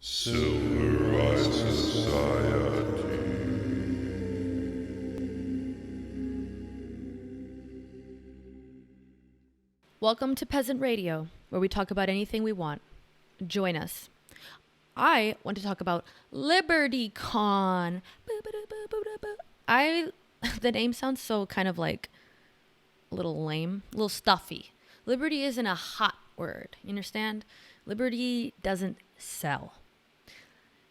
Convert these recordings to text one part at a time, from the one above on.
Civilized Society. Welcome to Peasant Radio, where we talk about anything we want. Join us. I want to talk about LibertyCon. The name sounds so kind of like a little lame, a little stuffy. Liberty isn't a hot word, you understand? Liberty doesn't sell.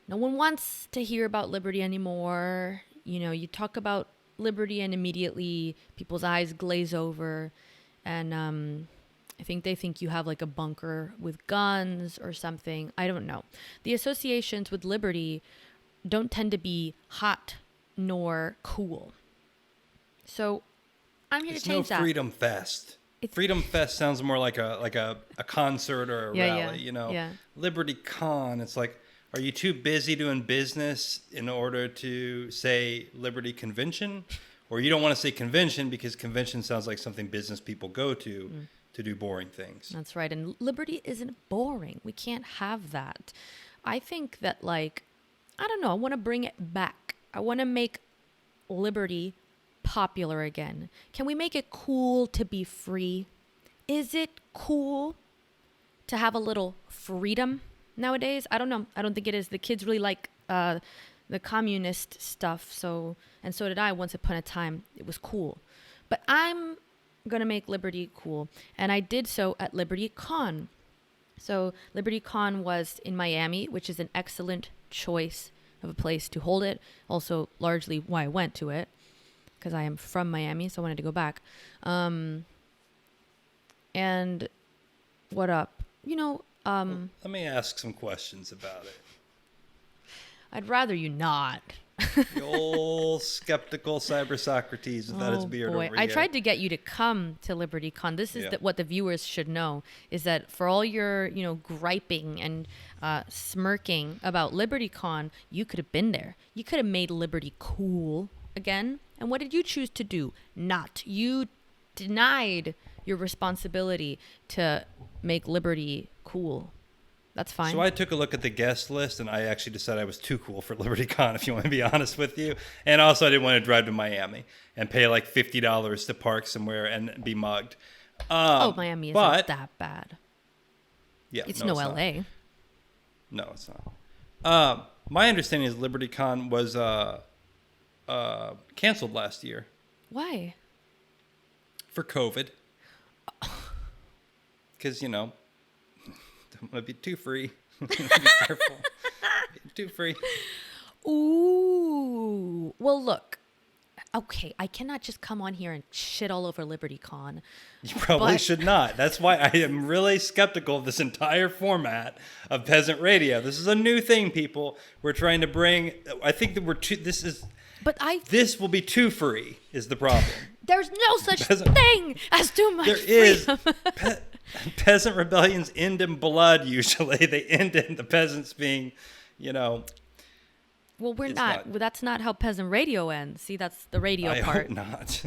No one wants to hear about liberty anymore. You know, you talk about liberty and immediately people's eyes glaze over. And I think they think you have like a bunker with guns or something. I don't know. The associations with liberty don't tend to be hot nor cool. So I'm here to change that. It's no Freedom Fest. Freedom Fest sounds more like a concert or a rally, you know. Yeah. LibertyCon, it's like, are you too busy doing business in order to say Liberty Convention? Or you don't want to say convention because convention sounds like something business people go to do boring things. That's right. And liberty isn't boring. We can't have that. I think that, I want to bring it back. I want to make liberty popular again. Can we make it cool to be free? Is it cool to have a little freedom nowadays? I don't know. I don't think it is. The kids really like the communist stuff. So did I once upon a time. It was cool. But I'm going to make liberty cool. And I did so at LibertyCon. So LibertyCon was in Miami, which is an excellent choice of a place to hold it. Also, largely why I went to it, because I am from Miami, so I wanted to go back. And what up? Let me ask some questions about it. I'd rather you not. The old skeptical cyber Socrates without his beard over here. I tried to get you to come to LibertyCon. This is what the viewers should know, is that for all your, griping and smirking about LibertyCon, you could have been there. You could have made liberty cool again. And what did you choose to do? Not. You denied your responsibility to make liberty cool. That's fine. So I took a look at the guest list, and I actually decided I was too cool for LibertyCon, if you want to be honest with you. And also, I didn't want to drive to Miami and pay like $50 to park somewhere and be mugged. Miami isn't that bad. Yeah, it's no LA. Not. No, it's not. My understanding is LibertyCon was canceled last year. Why? For COVID. Because, don't want to be too free. Be careful. Too free. Ooh. Well, look. Okay, I cannot just come on here and shit all over LibertyCon. You probably should not. That's why I am really skeptical of this entire format of Peasant Radio. This is a new thing, people. We're trying to bring. I think that this will be too free. Is the problem? There's no such thing as too much freedom. There is. Peasant rebellions end in blood, usually. They end in the peasants being, Well, we're not. Well, that's not how Peasant Radio ends. See, that's the radio part. I hope not.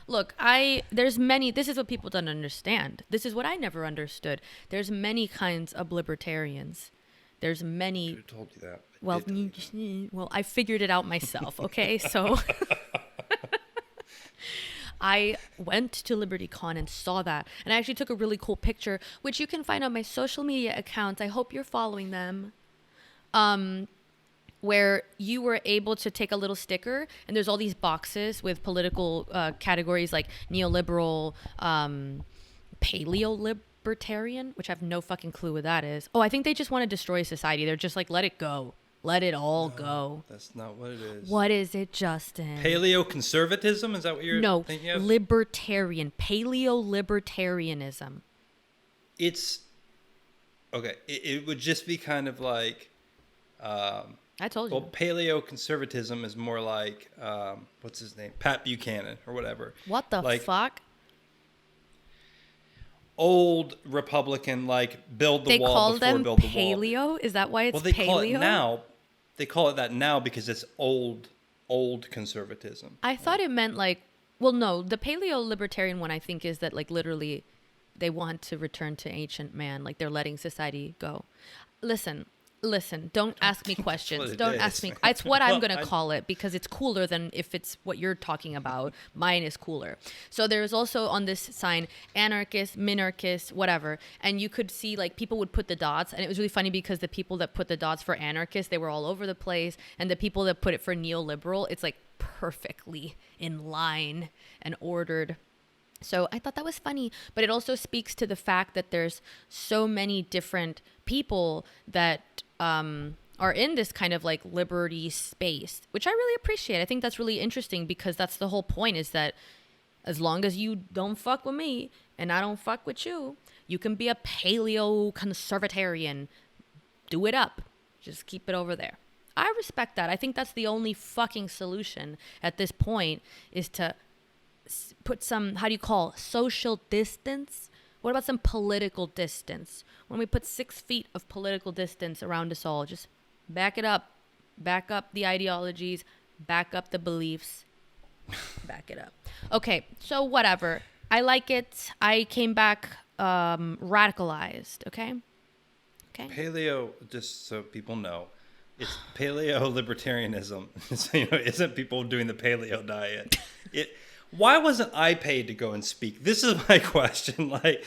Look, this is what people don't understand. This is what I never understood. There's many kinds of libertarians. There's many. I should have told you that. Well, I figured it out myself, okay? So I went to LibertyCon and saw that. And I actually took a really cool picture, which you can find on my social media accounts. I hope you're following them. Where you were able to take a little sticker, and there's all these boxes with political categories like neoliberal, paleo-libertarian, which I have no fucking clue what that is. Oh, I think they just want to destroy society. They're just like, let it go. Let it all go. That's not what it is. What is it, Justin? Paleo-conservatism? Is that what you're thinking of? No, libertarian. Paleo-libertarianism. It's... Okay, it would just be kind of like... I told you. Well, paleo-conservatism is more like... what's his name? Pat Buchanan or whatever. What the fuck? Old Republican, build the wall before build the wall. They call them paleo? Is that why it's paleo? Well, they call it now. They call it that now because it's old conservatism. I thought it meant no, the paleo libertarian one I think is that literally they want to return to ancient man, like they're letting society go. Listen, don't ask me questions. it Don't is. ask me. It's what I'm Well, going to call it because it's cooler than if it's what you're talking about. Mine is cooler. So there's also on this sign, anarchist, minarchist, whatever. And you could see like people would put the dots. And it was really funny because the people that put the dots for anarchist, they were all over the place. And the people that put it for neoliberal, it's like perfectly in line and ordered. So I thought that was funny, but it also speaks to the fact that there's so many different people that are in this kind of like liberty space, which I really appreciate. I think that's really interesting because that's the whole point, is that as long as you don't fuck with me and I don't fuck with you, you can be a paleo conservatarian. Do it up. Just keep it over there. I respect that. I think that's the only fucking solution at this point, is to put some, how do you call, social distance? What about some political distance? When we put 6 feet of political distance around us all, just back it up. Back up the ideologies. Back up the beliefs. Back it up. Okay, so whatever. I like it. I came back radicalized, okay? Paleo, just so people know, it's paleo libertarianism. So, isn't people doing the paleo diet? Why wasn't I paid to go and speak? This is my question. Like,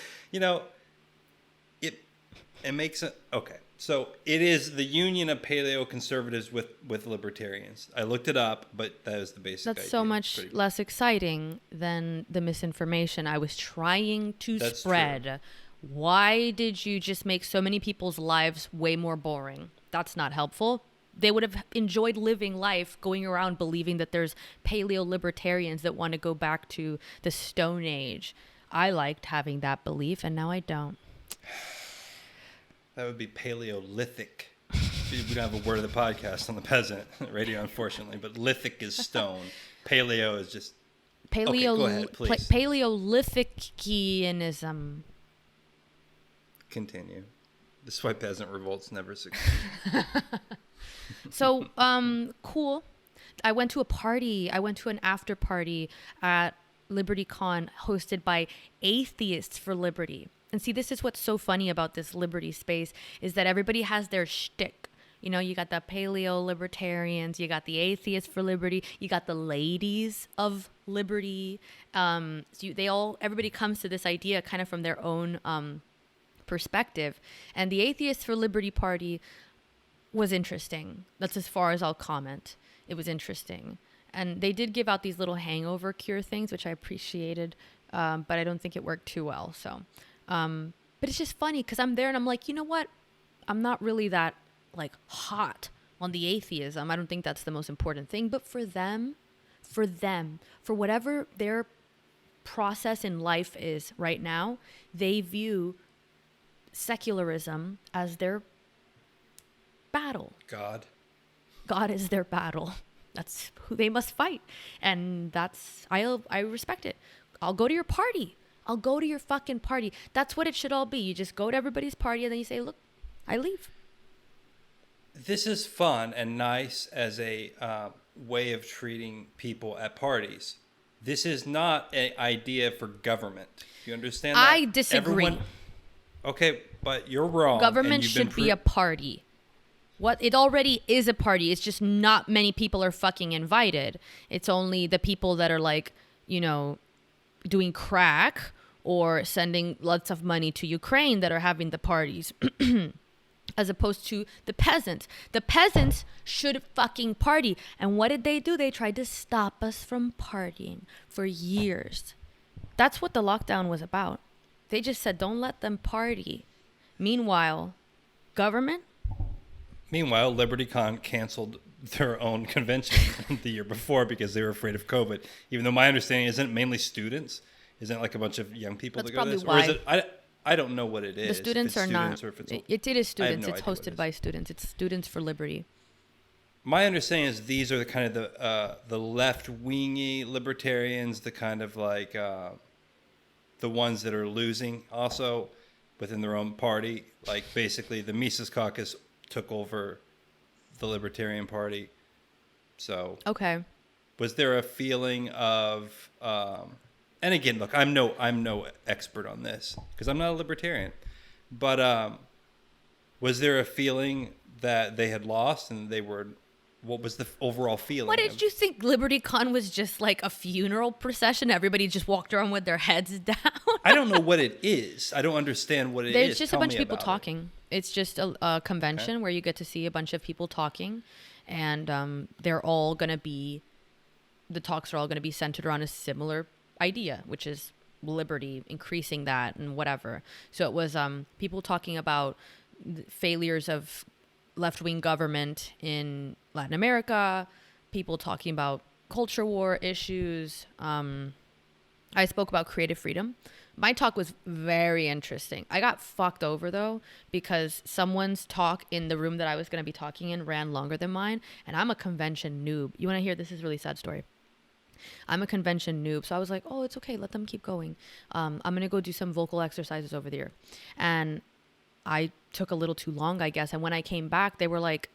it makes it okay. So it is the union of paleo conservatives with libertarians. I looked it up, but that is the basic idea. That's so much less exciting than the misinformation I was trying to spread. True. Why did you just make so many people's lives way more boring? That's not helpful. They would have enjoyed living life going around believing that there's paleo libertarians that want to go back to the Stone Age. I liked having that belief, and now I don't. That would be Paleolithic. We don't have a word of the podcast on the Peasant radio, unfortunately, but lithic is stone. Paleo is just... Okay, go ahead, please. Paleolithicianism. Continue. This is why peasant revolts never succeed. So, cool. I went to a party. I went to an after party at LibertyCon hosted by Atheists for Liberty. And see, this is what's so funny about this liberty space, is that everybody has their shtick. You got the paleo libertarians, you got the Atheists for Liberty, you got the ladies of liberty. So everybody comes to this idea kind of from their own perspective. And the Atheists for Liberty party was interesting. That's as far as I'll comment. It was interesting. And they did give out these little hangover cure things, which I appreciated, but I don't think it worked too well. So, but it's just funny because I'm there and I'm like, you know what? I'm not really that like hot on the atheism. I don't think that's the most important thing. But for them, for whatever their process in life is right now, they view secularism as their battle. God is their battle. That's who they must fight. And I respect it. I'll go to your party. I'll go to your fucking party. That's what it should all be. You just go to everybody's party and then you say, look, I leave. This is fun and nice as a way of treating people at parties. This is not an idea for government. You understand that? I disagree. Okay, but you're wrong. Government should be a party. It already is a party. It's just not many people are fucking invited. It's only the people that are like, doing crack or sending lots of money to Ukraine that are having the parties. As opposed to the peasants. The peasants should fucking party. And what did they do? They tried to stop us from partying for years. That's what the lockdown was about. They just said, don't let them party. Meanwhile, government? Meanwhile, LibertyCon canceled their own convention the year before because they were afraid of COVID. Even though my understanding isn't mainly students. Isn't it like a bunch of young people that go to this? Why. Or is it... I don't know what it is. The students are not. It is students. No, it's hosted by students. It's Students for Liberty. My understanding is these are the kind of the left-wingy libertarians, the kind of like the ones that are losing also within their own party. Like basically the Mises Caucus took over the Libertarian Party. So okay, was there a feeling of and again, look, I'm no expert on this because I'm not a libertarian, but Was there a feeling that they had lost and they were? What was the overall feeling? What did you think? LibertyCon was just like a funeral procession? Everybody just walked around with their heads down? I don't know what it is. I don't understand what it is. There's just Tell a bunch me of people about talking. It's just a convention where you get to see a bunch of people talking. And they're all going to be, the talks are all going to be centered around a similar idea, which is liberty, increasing that and whatever. So it was people talking about failures of left-wing government in Latin America, people talking about culture war issues. I spoke about creative freedom. My talk was very interesting. I got fucked over, though, because someone's talk in the room that I was going to be talking in ran longer than mine, and I'm a convention noob. You want to hear this? Is a really sad story. I'm a convention noob, so I was like, oh, it's okay. Let them keep going. I'm going to go do some vocal exercises over there. And I took a little too long, I guess. And when I came back, they were like,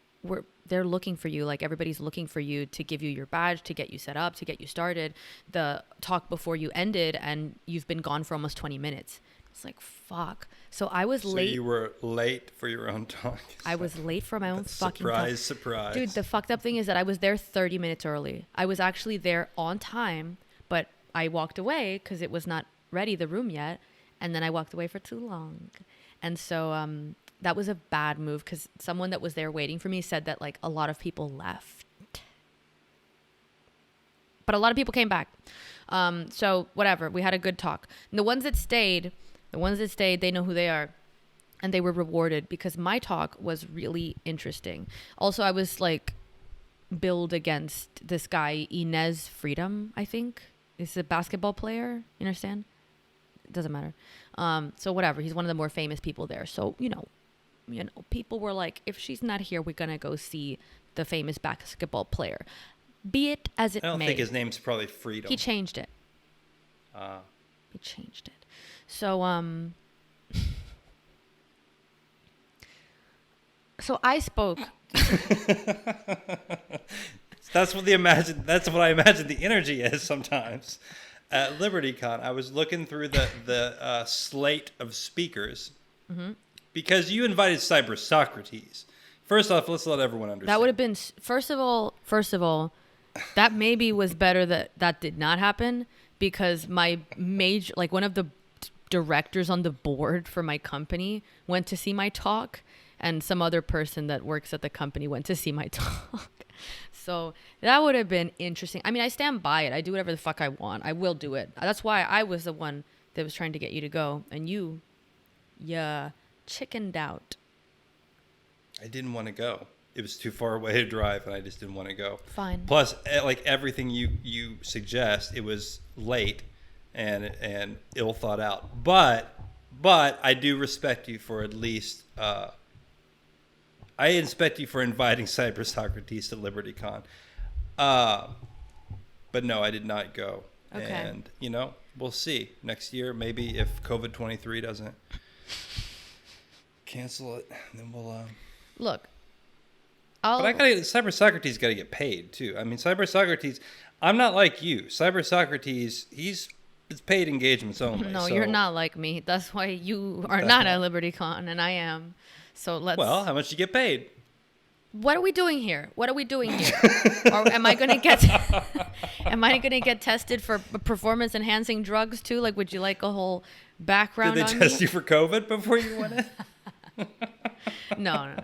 they're looking for you. Like, everybody's looking for you to give you your badge, to get you set up, to get you started. The talk before you ended, and you've been gone for almost 20 minutes. It's like, fuck. So I was late. So you were late for your own talk. I was late for my own fucking talk. Surprise. Dude, the fucked up thing is that I was there 30 minutes early. I was actually there on time, but I walked away because it was not ready, the room yet. And then I walked away for too long. And so that was a bad move because someone that was there waiting for me said that like a lot of people left. But a lot of people came back. So whatever, we had a good talk. And the ones that stayed, they know who they are. And they were rewarded because my talk was really interesting. Also, I was like billed against this guy, Inez Freedom, I think. He's a basketball player. You understand? It doesn't matter. So whatever, he's one of the more famous people there. So, you know, people were like, if she's not here, we're going to go see the famous basketball player. Be it as it may. I don't think his name's probably Freedom. He changed it. He changed it. So, so I spoke. That's what I imagine the energy is sometimes. At LibertyCon, I was looking through the slate of speakers because you invited Cyber Socrates. First off, let's let everyone understand. That would have been first of all, that maybe was better that did not happen because my major, like one of the directors on the board for my company went to see my talk, and some other person that works at the company went to see my talk. So that would have been interesting. I mean, I stand by it. I do whatever the fuck I want. I will do it. That's why I was the one that was trying to get you to go. And you chickened out. I didn't want to go. It was too far away to drive, and I just didn't want to go. Fine. Plus, like everything you suggest, it was late and ill thought out. But I do respect you for at least... I expect you for inviting Cyber Socrates to LibertyCon. But no, I did not go. Okay. And, we'll see. Next year, maybe if COVID-23 doesn't cancel it, then we'll... Look. But Cyber Socrates got to get paid, too. I mean, Cyber Socrates, I'm not like you. Cyber Socrates, it's paid engagements only. No, so you're not like me. That's why you are not at LibertyCon, and I am. So let's... Well, how much you get paid? What are we doing here? Or am I gonna get tested for performance enhancing drugs too? Like, would you like a whole background? Did they test you for COVID before you went in? No.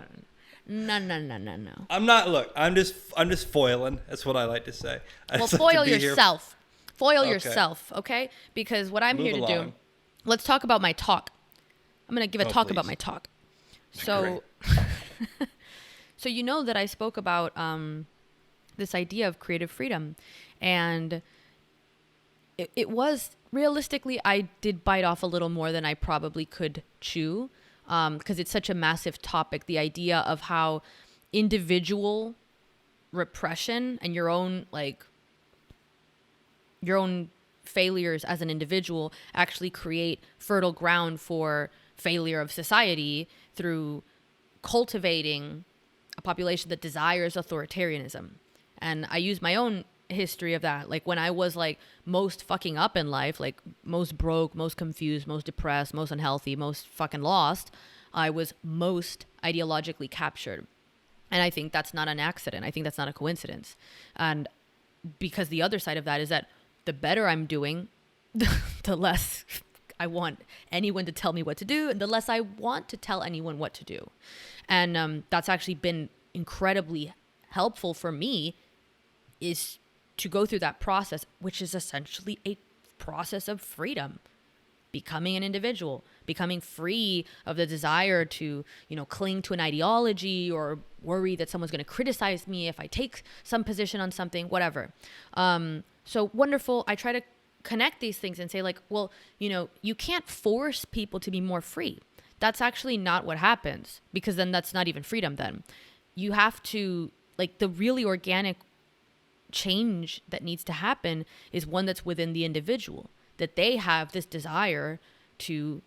I'm not. Look, I'm just foiling. That's what I like to say. Well, foil yourself. Foil yourself, okay? Because what I'm here to do. Let's talk about my talk. I'm gonna give a talk about my talk. So, so you know that I spoke about this idea of creative freedom, and it was realistically I did bite off a little more than I probably could chew, because it's such a massive topic. The idea of how individual repression and your own failures as an individual actually create fertile ground for failure of society through cultivating a population that desires authoritarianism. And I use my own history of that. Like when I was like most fucking up in life, like most broke, most confused, most depressed, most unhealthy, most fucking lost, I was most ideologically captured. And I think that's not an accident. I think that's not a coincidence. And because the other side of that is that the better I'm doing, the less I want anyone to tell me what to do, and the less I want to tell anyone what to do. And that's actually been incredibly helpful for me, is to go through that process, which is essentially a process of freedom. Becoming an individual, becoming free of the desire to, cling to an ideology or worry that someone's going to criticize me if I take some position on something, whatever. So wonderful. I try to connect these things and say, like, well, you can't force people to be more free. That's actually not what happens, because then that's not even freedom then. You have to, like, the really organic change that needs to happen is one that's within the individual, that they have this desire to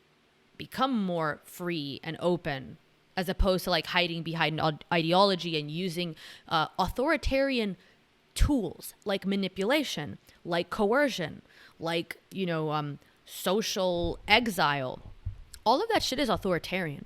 become more free and open, as opposed to like hiding behind ideology and using authoritarian tools like manipulation, like coercion, like, social exile. All of that shit is authoritarian.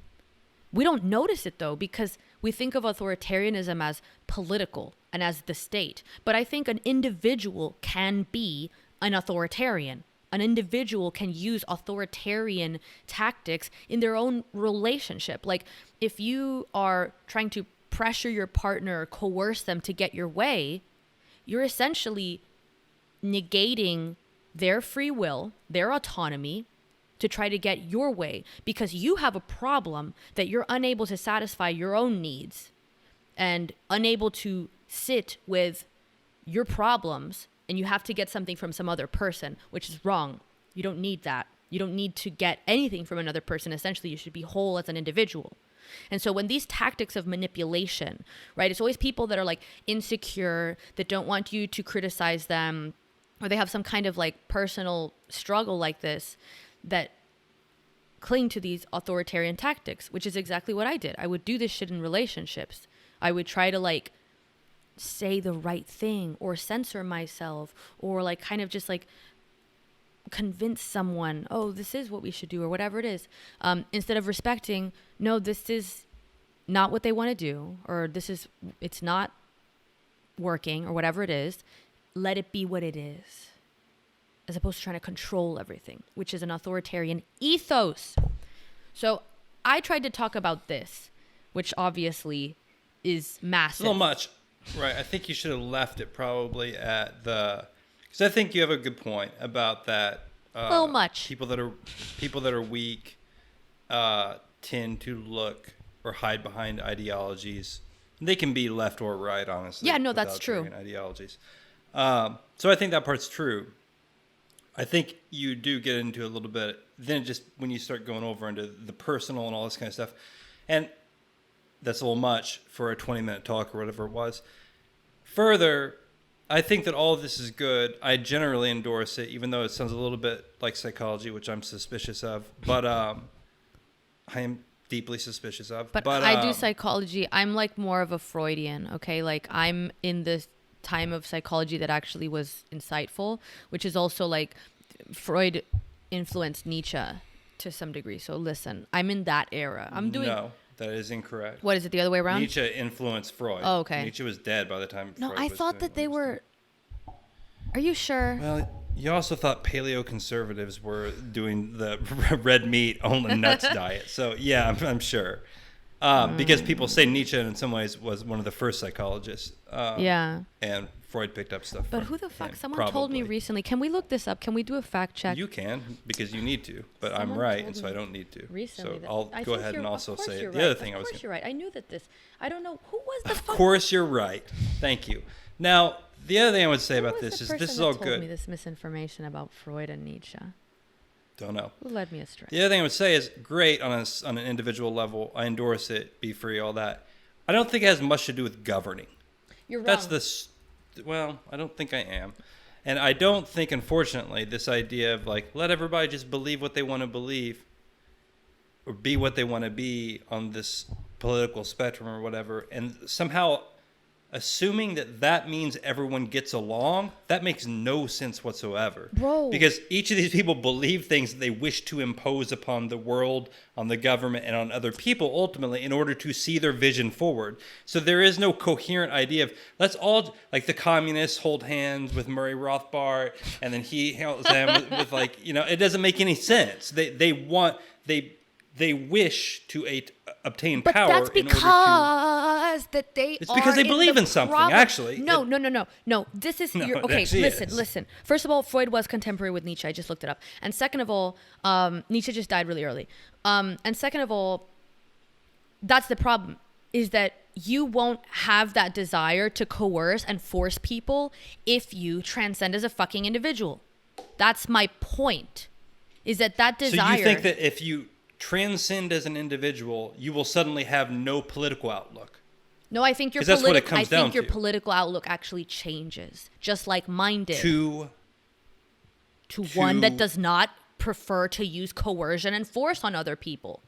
We don't notice it though, because we think of authoritarianism as political and as the state. But I think an individual can be an authoritarian. An individual can use authoritarian tactics in their own relationship. Like, if you are trying to pressure your partner or coerce them to get your way, you're essentially negating their free will, their autonomy, to try to get your way, because you have a problem that you're unable to satisfy your own needs and unable to sit with your problems, and you have to get something from some other person, which is wrong. You don't need that. You don't need to get anything from another person. Essentially, you should be whole as an individual. And so when these tactics of manipulation, right, it's always people that are like insecure, that don't want you to criticize them, or they have some kind of like personal struggle like this, that cling to these authoritarian tactics, which is exactly what I did. I would do this shit in relationships. I would try to like say the right thing or censor myself, or like kind of just like convince someone, oh, this is what we should do, or whatever it is, instead of respecting, no, this is not what they want to do, or it's not working, or whatever it is. Let it be what it is, as opposed to trying to control everything, which is an authoritarian ethos. So I tried to talk about this, which obviously is massive. A little much. Right. I think you should have left it probably at because I think you have a good point about that. A little much. People that are weak tend to look or hide behind ideologies. They can be left or right, honestly. Yeah, no, that's true. Ideologies. So I think that part's true. I think you do get into a little bit, then just when you start going over into the personal and all this kind of stuff, and that's a little much for a 20-minute talk or whatever it was. Further, I think that all of this is good. I generally endorse it, even though it sounds a little bit like psychology, which I'm suspicious of. But I am deeply suspicious of. But I do psychology. I'm like more of a Freudian, okay? Like, I'm in this time of psychology that actually was insightful, which is also like Freud influenced Nietzsche to some degree. So listen, I'm in that era. No, that is incorrect. What is it, the other way around? Nietzsche influenced Freud. Oh, okay. Nietzsche was dead by the time No, Freud I was thought that they were... Are you sure? Well, you also thought paleo-conservatives were doing the red meat, only nuts diet. So, yeah, I'm sure. Because people say Nietzsche, in some ways, was one of the first psychologists. Yeah. And Freud picked up stuff But from who the fuck? him, Someone probably. told me recently. Can we look this up? Can we do a fact check? You can, because you need to. But Someone I'm right, told and so me I don't need to. recently So I'll go ahead and also say it. The other thing I was... Of course you're right. I knew that this... I don't know. Who was the Of fuck... course you're right. Thank you. Now, the other thing I would say about this is this is all told good. me this misinformation about Freud and Nietzsche? Don't know. Who led me astray? The other thing I would say is great on an individual level. I endorse it. Be free, all that. I don't think it has much to do with governing. You're wrong. That's well, I don't think I am. And I don't think, unfortunately, this idea of like, let everybody just believe what they want to believe or be what they want to be on this political spectrum or whatever, and somehow assuming that means everyone gets along, that makes no sense whatsoever. Bro. Because each of these people believe things that they wish to impose upon the world, on the government, and on other people ultimately in order to see their vision forward. So there is no coherent idea of, let's all, like the communists hold hands with Murray Rothbard, and then he holds them with like, it doesn't make any sense. They wish to obtain but power that's in order to... that they It's because they believe in something, actually. No. This is... No, okay, it actually listen. First of all, Freud was contemporary with Nietzsche. I just looked it up. And second of all, Nietzsche just died really early. And second of all, that's the problem, is that you won't have that desire to coerce and force people if you transcend as a fucking individual. That's my point, is that desire... So you think that if you transcend as an individual, you will suddenly have no political outlook? No, I think your political outlook actually changes, just like mine did. To one that does not prefer to use coercion and force on other people.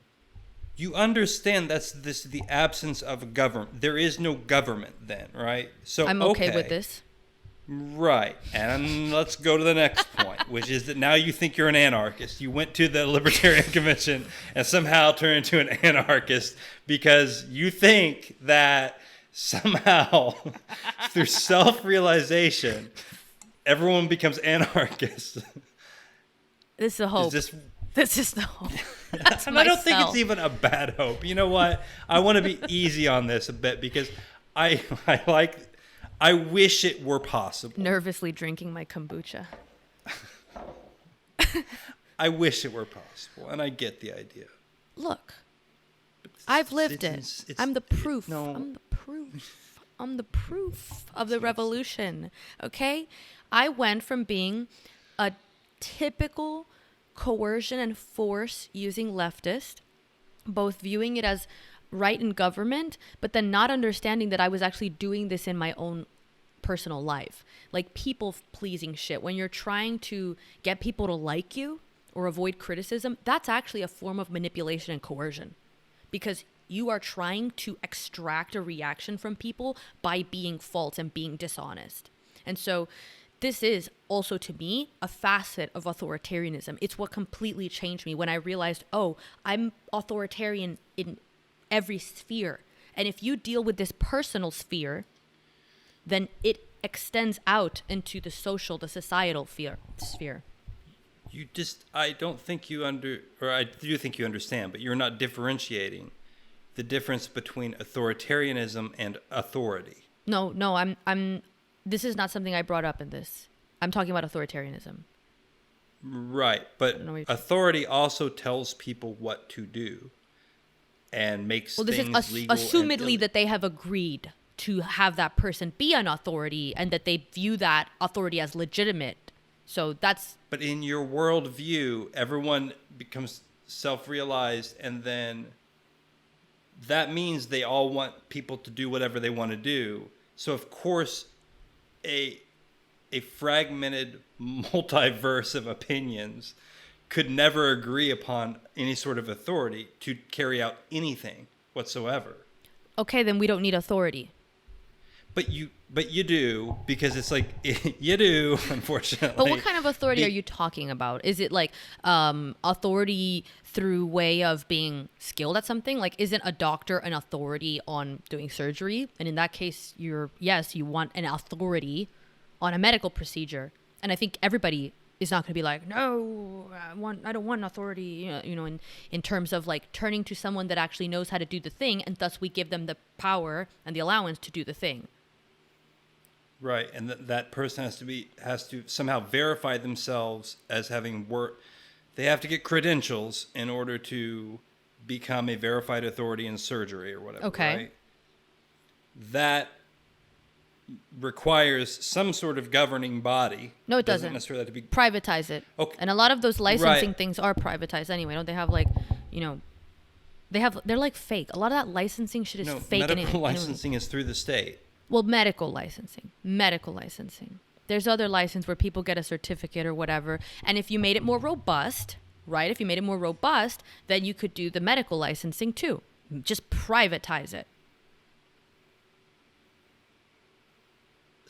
You understand that's the absence of government. There is no government then, right? So I'm okay with this. Right. And let's go to the next point, which is that now you think you're an anarchist. You went to the Libertarian Convention and somehow turned into an anarchist because you think that somehow through self-realization, everyone becomes anarchist. This is the hope. This is the hope. And I don't think it's even a bad hope. You know what? I want to be easy on this a bit because I wish it were possible. Nervously drinking my kombucha. I wish it were possible, and I get the idea. Look, I've lived it. I'm the proof. No. I'm the proof. I'm the proof of the revolution. Okay? I went from being a typical coercion and force using leftist, both viewing it as right in government, but then not understanding that I was actually doing this in my own personal life. Like people pleasing shit. When you're trying to get people to like you or avoid criticism, that's actually a form of manipulation and coercion, because you are trying to extract a reaction from people by being false and being dishonest. And so this is also, to me, a facet of authoritarianism. It's what completely changed me when I realized, oh, I'm authoritarian in every sphere. And if you deal with this personal sphere, then it extends out into the social, the societal sphere. I don't think I do think you understand, but you're not differentiating the difference between authoritarianism and authority. No, I'm this is not something I brought up in this. I'm talking about authoritarianism. Right, but authority also tells people what to do. And makes things legal. Assumedly that they have agreed to have that person be an authority and that they view that authority as legitimate. So that's... But in your worldview, everyone becomes self-realized, and then that means they all want people to do whatever they want to do. So of course, a fragmented multiverse of opinions could never agree upon any sort of authority to carry out anything whatsoever. Okay, then we don't need authority. But you do, because it's like you do, unfortunately. But what kind of authority are you talking about? Is it like authority through way of being skilled at something? Like, isn't a doctor an authority on doing surgery? And in that case, you want an authority on a medical procedure. And I think everybody is not going to be like, no, I don't want an authority, in terms of like turning to someone that actually knows how to do the thing, and thus we give them the power and the allowance to do the thing. Right, and that person has to somehow verify themselves as having worked. They have to get credentials in order to become a verified authority in surgery or whatever. Okay, right? That requires some sort of governing body. No, it doesn't necessarily have to be privatize it. Okay. And a lot of those licensing things are privatized anyway. Don't they have like, they're like fake. A lot of that licensing shit is fake. Medical licensing is through the state. Well, medical licensing. There's other license where people get a certificate or whatever. And if you made it more robust, right? If you made it more robust, then you could do the medical licensing too. Just privatize it.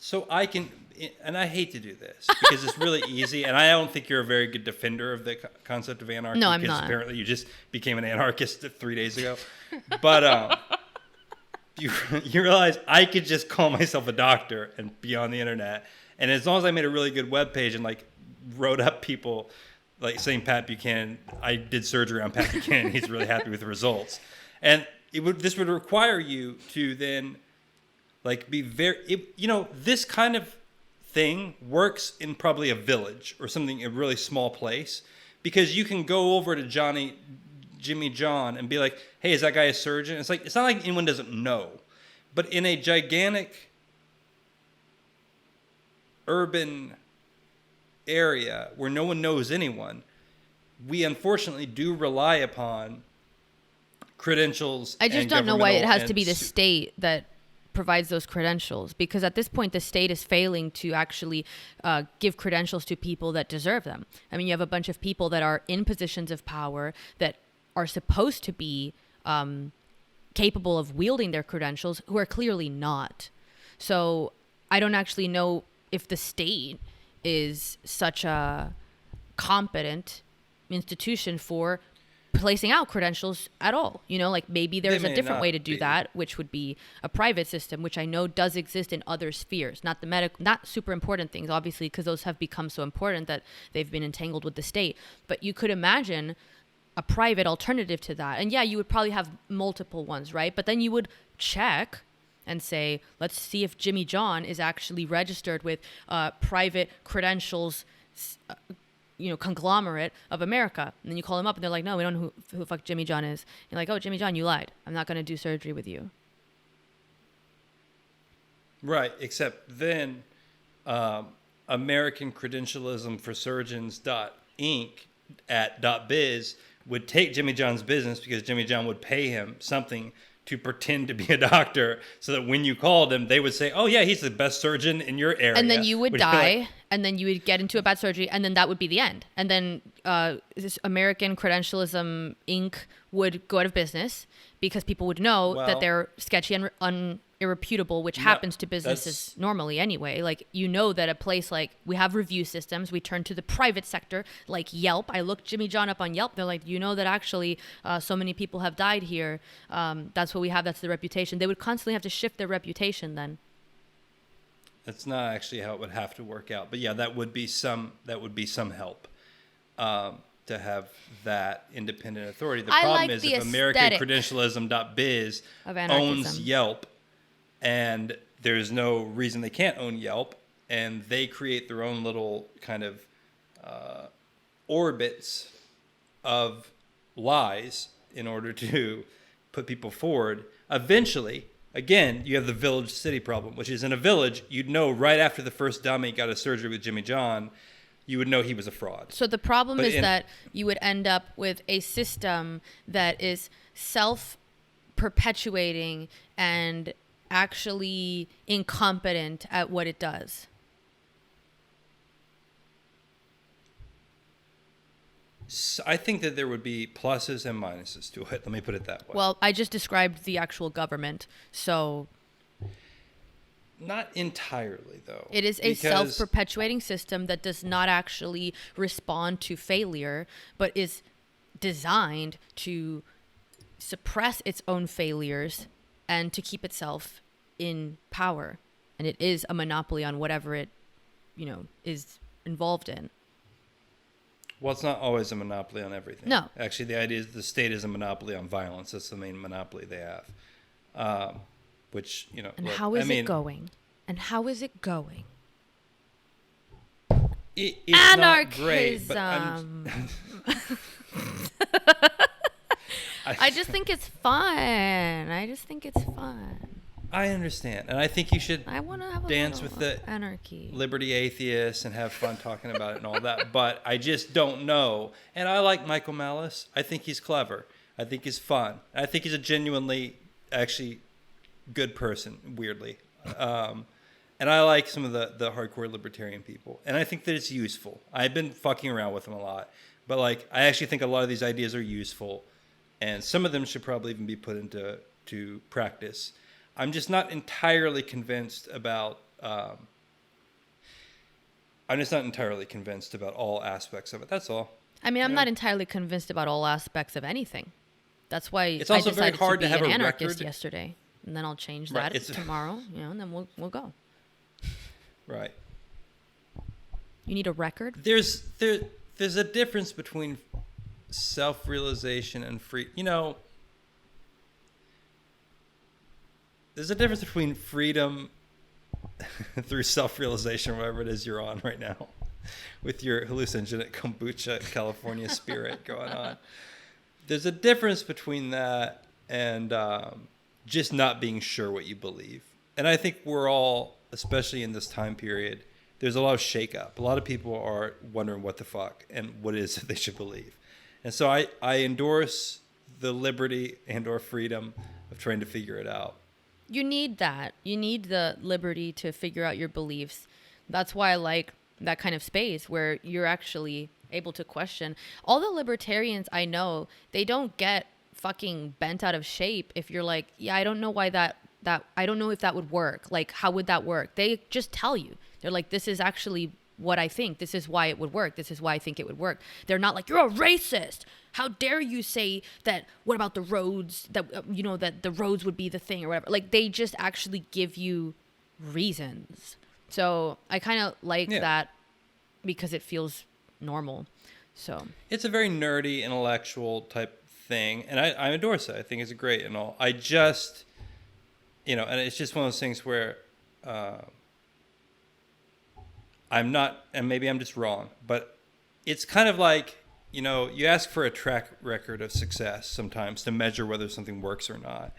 So I can, and I hate to do this because it's really easy, and I don't think you're a very good defender of the concept of anarchy. No, I'm because not. Apparently, you just became an anarchist 3 days ago. But you realize I could just call myself a doctor and be on the internet, and as long as I made a really good webpage and like wrote up people like saying Pat Buchanan, I did surgery on Pat Buchanan. He's really happy with the results, and this would require you to then. Like be this kind of thing works in probably a village or something, a really small place, because you can go over to Jimmy John and be like, hey, is that guy a surgeon? It's not like anyone doesn't know, but in a gigantic urban area where no one knows anyone, we unfortunately do rely upon credentials. I just don't know why it has to be the state that provides those credentials, because at this point the state is failing to actually give credentials to people that deserve them. I mean, you have a bunch of people that are in positions of power that are supposed to be capable of wielding their credentials who are clearly not. So I don't actually know if the state is such a competent institution for placing out credentials at all. Like maybe there's a different way to do that, which would be a private system, which I know does exist in other spheres, not super important things, obviously, because those have become so important that they've been entangled with the state. But you could imagine a private alternative to that. And yeah, you would probably have multiple ones, right? But then you would check and say, let's see if Jimmy John is actually registered with private credentials conglomerate of America. And then you call them up and they're like, no, we don't know who the fuck Jimmy John is. You're like, oh, Jimmy John, you lied. I'm not going to do surgery with you. Right. Except then American Credentialism for Surgeons Inc. at .biz would take Jimmy John's business because Jimmy John would pay him something to pretend to be a doctor, so that when you called him, they would say, oh yeah, he's the best surgeon in your area. And then you would die, and then you would get into a bad surgery, and then that would be the end. And then this American Credentialism Inc. would go out of business because people would know that they're sketchy and irreputable, which happens to businesses normally anyway. Like, that a place like, we have review systems, we turn to the private sector, like Yelp. I looked Jimmy John up on Yelp. They're like, that actually so many people have died here. That's what we have. That's the reputation. They would constantly have to shift their reputation then. That's not actually how it would have to work out. But yeah, that would be some help to have that independent authority. The problem is if American Credentialism.biz owns Yelp, and there's no reason they can't own Yelp, and they create their own little kind of orbits of lies in order to put people forward. Eventually, again, you have the village city problem, which is in a village, you'd know right after the first dummy got a surgery with Jimmy John, you would know he was a fraud. So the problem is that you would end up with a system that is self-perpetuating and actually incompetent at what it does. So I think that there would be pluses and minuses to it. Let me put it that way. Well, I just described the actual government, so... Not entirely, though. It is a self-perpetuating system that does not actually respond to failure, but is designed to suppress its own failures and to keep itself in power. And it is a monopoly on whatever it, is involved in. Well, it's not always a monopoly on everything. No. Actually, the idea is the state is a monopoly on violence. That's the main monopoly they have. And how is it going? And how is it going? It's Anarchism. Not great, but I just think it's fun. I understand. And I think you should dance with the anarchy, liberty atheists, and have fun talking about it and all that. But I just don't know. And I like Michael Malice. I think he's clever. I think he's fun. I think he's a genuinely, actually good person, weirdly. And I like some of the hardcore libertarian people. And I think that it's useful. I've been fucking around with them a lot. But I actually think a lot of these ideas are useful. And some of them should probably even be put into practice. I'm just not entirely convinced about I'm just not entirely convinced about all aspects of it. That's all. I mean, I'm not entirely convinced about all aspects of anything. That's why it's also I decided very hard to be have an a anarchist record yesterday, and then I'll change Right, that tomorrow. And then we'll go. Right. You need a record? There's a difference between self-realization and free. There's a difference between freedom through self-realization, whatever it is you're on right now, with your hallucinogenic kombucha California spirit going on. There's a difference between that and just not being sure what you believe. And I think we're all, especially in this time period, there's a lot of shakeup. A lot of people are wondering what the fuck and what it is that they should believe. And so I endorse the liberty and or freedom of trying to figure it out. You need that. You need the liberty to figure out your beliefs. That's why I like that kind of space where you're actually able to question. All the libertarians I know, they don't get fucking bent out of shape if you're like, yeah, I don't know why that I don't know if that would work. Like, how would that work? They just tell you. They're like, this is actually what I think. This is why it would work. This is why I think it would work. They're not like, you're a racist. How dare you say that? What about the roads? That that the roads would be the thing or whatever. Like, they just actually give you reasons. So I kind of like that because it feels normal. So it's a very nerdy, intellectual type thing, and I endorse it. I think it's great and all. I just, and it's just one of those things where I'm not, and maybe I'm just wrong, but it's kind of like, you ask for a track record of success sometimes to measure whether something works or not.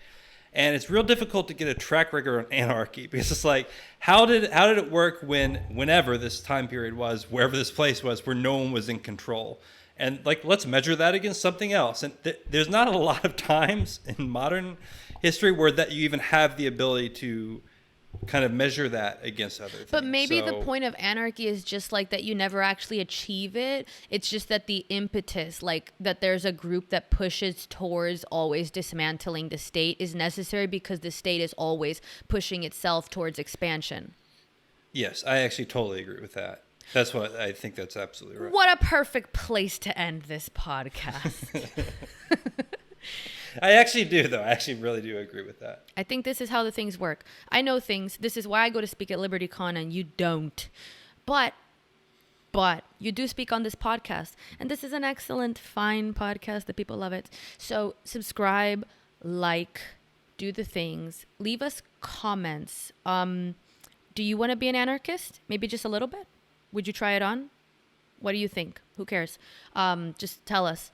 And it's real difficult to get a track record on anarchy because it's like, how did it work whenever this time period was, wherever this place was, where no one was in control? And like, let's measure that against something else. And there's not a lot of times in modern history where that you even have the ability to kind of measure that against other things. But maybe the point of anarchy is just like that you never actually achieve it. It's just that the impetus, like that there's a group that pushes towards always dismantling the state is necessary because the state is always pushing itself towards expansion. Yes, I actually totally agree with that. That's what I think. That's absolutely right. What a perfect place to end this podcast. I actually do, though. I actually really do agree with that. I think this is how the things work. I know things. This is why I go to speak at LibertyCon and you don't. But you do speak on this podcast. And this is an excellent, fine podcast. The people love it. So subscribe, like, do the things. Leave us comments. Do you want to be an anarchist? Maybe just a little bit? Would you try it on? What do you think? Who cares? Just tell us.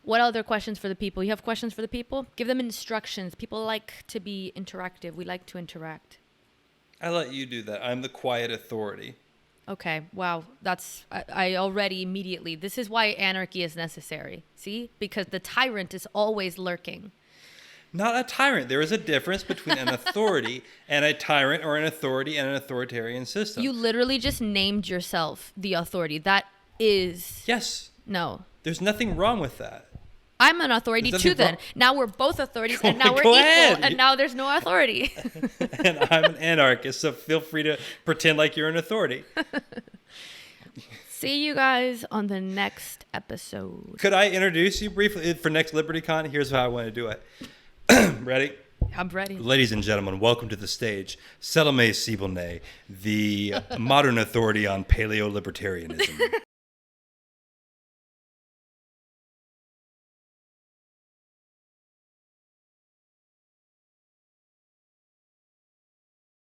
What other questions for the people? You have questions for the people? Give them instructions. People like to be interactive. We like to interact. I let you do that. I'm the quiet authority. Okay. Wow. I already immediately. This is why anarchy is necessary. See? Because the tyrant is always lurking. Not a tyrant. There is a difference between an authority and a tyrant, or an authority and an authoritarian system. You literally just named yourself the authority. That is... Yes. No. There's nothing wrong with that. I'm an authority too then. Now we're both authorities and now we're equal and now there's no authority. And I'm an anarchist, so feel free to pretend like you're an authority. See you guys on the next episode. Could I introduce you briefly for next LibertyCon? Here's how I want to do it. Ready? I'm ready. Ladies and gentlemen, welcome to the stage, Salomé, the modern authority on paleo-libertarianism.